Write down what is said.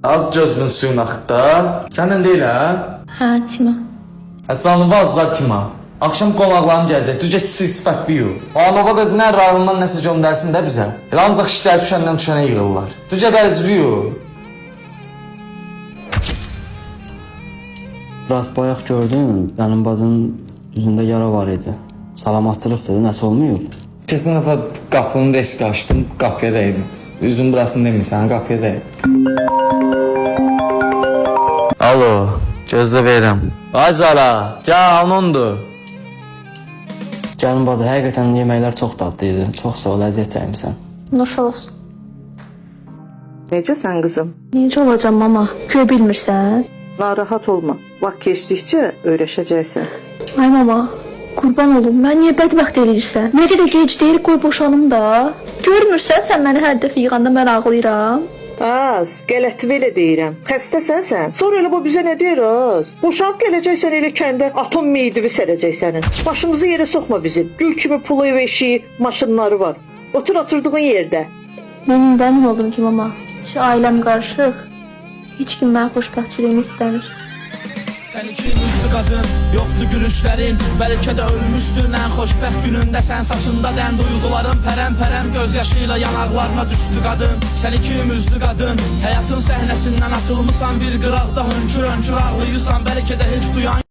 Az gözünün suyunu axıtda. Səndən deyil hə? Hə, Tima. Canıvar Zatima. Axşam qonaqlarım gələcək. Düzcə sifət yu. Anova da nə rayondan nəsə göndərsin də bizə. Elə ancaq işlər düşəndən düşənə yığırlar. Düzcə dərzriyu. Murat, bayaq gördün, mənim bacının üzündə yara var idi. Salamatçılıqdır, nəsə olmayıb. Keçən dəfə qapının risk açdım, qapıya dəydi. Üzüm burasını demirsən, qapıya dəydi. Alo, gözlə verirəm. Ay Zara, gəl onundur. Gəlin bacı, həqiqətən yeməklər çox dadlı idi. Çox sağ ol, əziyyət çəkmisən. Nuş olsun. Necəsən qızım? Necə olacam mama? Köy bilmirsən? Narahat olma. Vaxt keçdikcə öyrəşəcəksən. Ay mama, qurban olum. Mən niyə bədbəxt eləyirsən? Nə qədər gec deyir, qoy boşanım da. Görmürsən sən məni hər dəfə yığanda mən ağlayıram. Az, qələtvi elə deyirəm. Xəstəsən sən. Sonra elə bu bizə nə deyir az? Boşanıb gələcəksən elə kəndə atom meydivi sərəcək sənin. Başımızı yerə soxma bizim. Gül kimi pulu ev eşiyi, maşınları var. Oturduğun yerdə. Mən indi əmin oldum ki mama, ki ailəm qarışıq. Heç kim mənim xoşbəxtçiliyimi istəmir. Sən iki yüzlü qadın, yoxdur gülüşlərin. Bəlkə də ölmüşdün ən xoşbəxt günündə. Sən saçında dən duyğuların pərəm-pərəm göz yaşıyla yanaqlarına düşdü qadın. Sən iki yüzlü qadın, həyatın səhnəsindən atılmısan bir qıraqda hönkür-hönkür ağlayırsan. Bəlkə də heç duyan